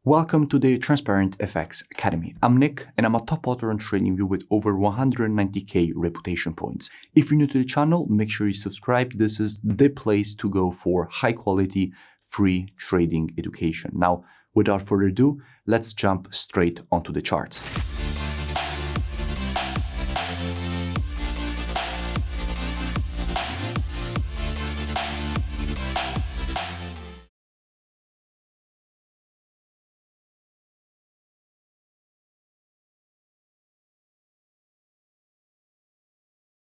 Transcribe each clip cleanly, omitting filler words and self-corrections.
Welcome to the Transparent FX Academy. I'm Nick, and I'm a top author on TradingView with over 190k reputation points. If you're new to the channel, make sure you subscribe. This is the place to go for high quality, free trading education. Now, without further ado, let's jump straight onto the charts.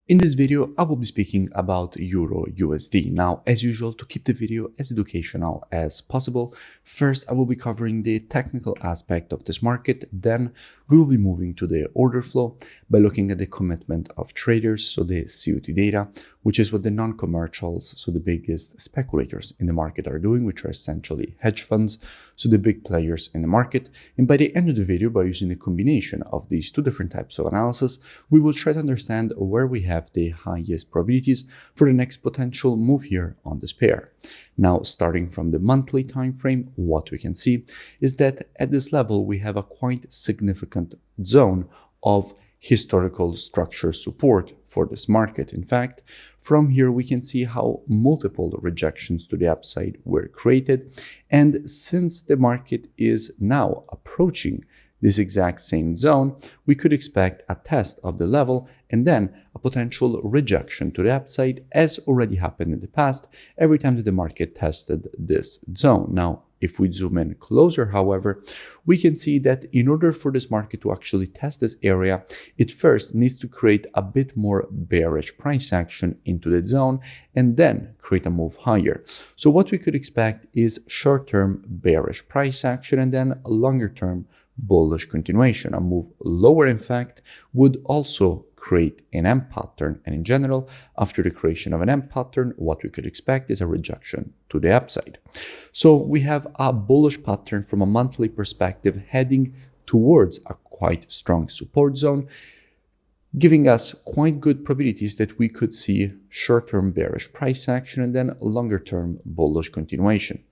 In this video, I will be speaking about EURUSD. Now, as usual, to keep the video as educational as possible, first I will be covering the technical aspect of this market. Then we will be moving to the order flow by looking at the commitment of traders, so the COT data, which is what the non-commercials, so the biggest speculators in the market are doing, which are essentially hedge funds, so the big players in the market. And by the end of the video, by using a combination of these two different types of analysis, we will try to understand where we have the highest probabilities for the next potential move here on this pair. Now, starting from the monthly time frame, what we can see is that at this level, we have a quite significant zone of historical structure support for this market. In fact, from here, we can see how multiple rejections to the upside were created. And since the market is now approaching this exact same zone, we could expect a test of the level and then a potential rejection to the upside, as already happened in the past every time that the market tested this zone. Now, if we zoom in closer, however, we can see that in order for this market to actually test this area, it first needs to create a bit more bearish price action into the zone and then create a move higher. So what we could expect is short-term bearish price action and then a longer-term bullish continuation. A move lower, in fact, would also create an M pattern, and in general, after the creation of an M pattern, what we could expect is a rejection to the upside. So we have a bullish pattern from a monthly perspective heading towards a quite strong support zone, giving us quite good probabilities that we could see short-term bearish price action and then longer-term bullish continuation.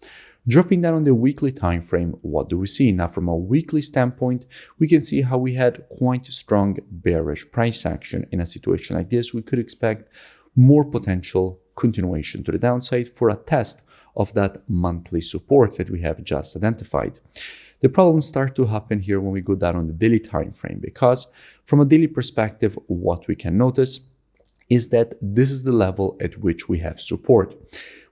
Dropping down on the weekly time frame, what do we see? Now, from a weekly standpoint, we can see how we had quite strong bearish price action. In a situation like this, we could expect more potential continuation to the downside for a test of that monthly support that we have just identified. The problems start to happen here when we go down on the daily time frame, because from a daily perspective, what we can notice is that this is the level at which we have support,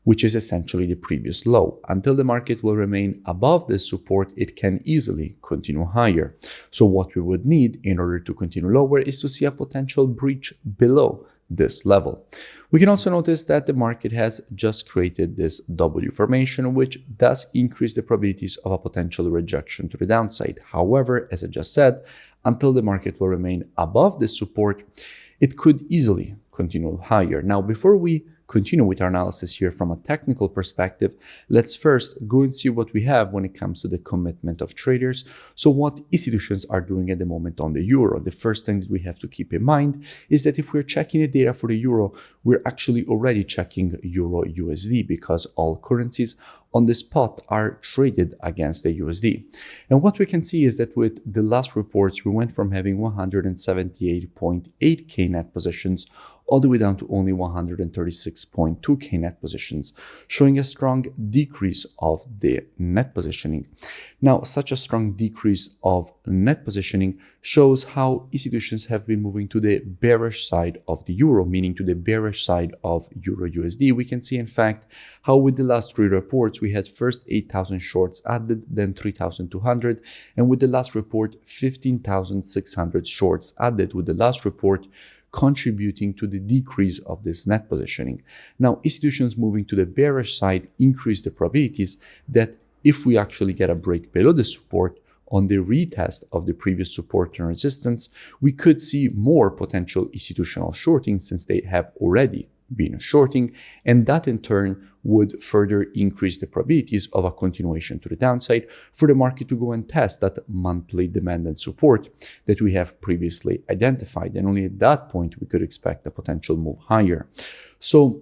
which is essentially the previous low. Until the market will remain above this support, it can easily continue higher. So what we would need in order to continue lower is to see a potential breach below this level. We can also notice that the market has just created this W formation, which does increase the probabilities of a potential rejection to the downside. However, as I just said, until the market will remain above this support, it could easily continue higher. Now, before we continue with our analysis here from a technical perspective, let's first go and see what we have when it comes to the commitment of traders. So what institutions are doing at the moment on the euro. The first thing that we have to keep in mind is that if we're checking the data for the euro, we're actually already checking EURUSD, because all currencies on the spot are traded against the USD. And what we can see is that with the last reports, we went from having 178.8k net positions all the way down to only 136.2k net positions, showing a strong decrease of the net positioning. Now, such a strong decrease of net positioning shows how institutions have been moving to the bearish side of the euro, meaning to the bearish side of EURUSD. We can see, in fact, how with the last three reports, we had first 8,000 shorts added, then 3,200, and with the last report, 15,600 shorts added with the last report, contributing to the decrease of this net positioning. Now, institutions moving to the bearish side increase the probabilities that if we actually get a break below the support on the retest of the previous support and resistance, we could see more potential institutional shorting, since they have already been shorting, and that in turn would further increase the probabilities of a continuation to the downside for the market to go and test that monthly demand and support that we have previously identified. And only at that point we could expect a potential move higher. So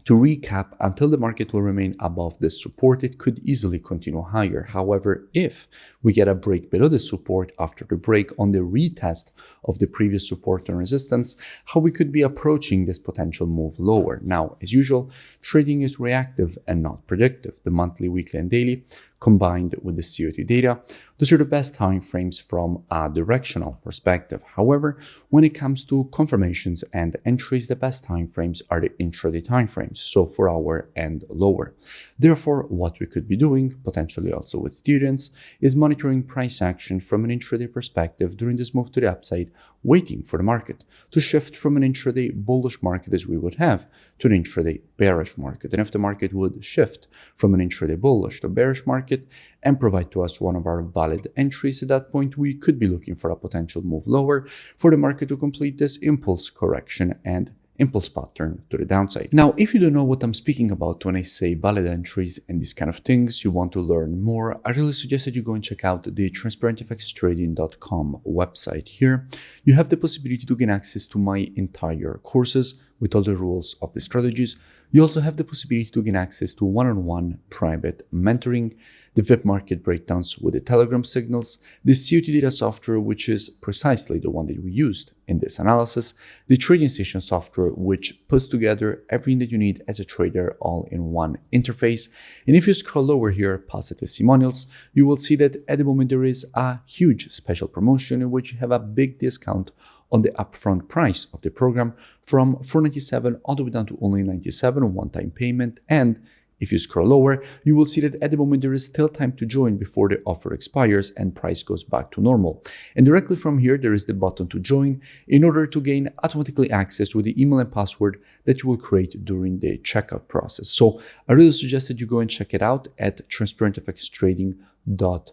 To recap, until the market will remain above this support, it could easily continue higher. However, if we get a break below the support after the break on the retest of the previous support and resistance, how we could be approaching this potential move lower. Now, as usual, trading is reactive and not predictive. The monthly, weekly, and daily combined with the COT data, those are the best time frames from a directional perspective. However, when it comes to confirmations and entries, the best time frames are the intraday time frames, so 4 hour and lower. Therefore, what we could be doing, potentially also with students, is monitoring price action from an intraday perspective during this move to the upside, waiting for the market to shift from an intraday bullish market as we would have to an intraday bearish market. And if the market would shift from an intraday bullish to bearish market and provide to us one of our valid entries, at that point we could be looking for a potential move lower for the market to complete this impulse correction and impulse pattern to the downside. Now, if you don't know what I'm speaking about when I say valid entries and these kind of things, you want to learn more, I really suggest that you go and check out the transparentfxtrading.com website. Here, you have the possibility to gain access to my entire courses with all the rules of the strategies. You also have the possibility to gain access to one-on-one private mentoring, the VIP market breakdowns with the Telegram signals, the COT data software, which is precisely the one that we used in this analysis, the trading station software, which puts together everything that you need as a trader all in one interface. And if you scroll lower here past the testimonials, you will see that at the moment there is a huge special promotion in which you have a big discount on the upfront price of the program from $497 all the way down to only $97 one-time payment. And if you scroll lower, you will see that at the moment there is still time to join before the offer expires and price goes back to normal. And directly from here, there is the button to join in order to gain automatically access to the email and password that you will create during the checkout process. So I really suggest that you go and check it out at transparentfxtrading.com.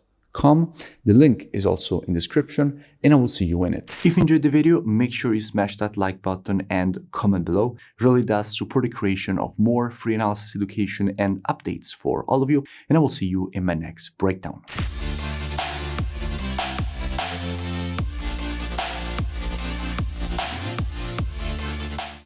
The link is also in the description, and I will see you in it. If you enjoyed the video, make sure you smash that like button and comment below. It really does support the creation of more free analysis education and updates for all of you, and I will see you in my next breakdown.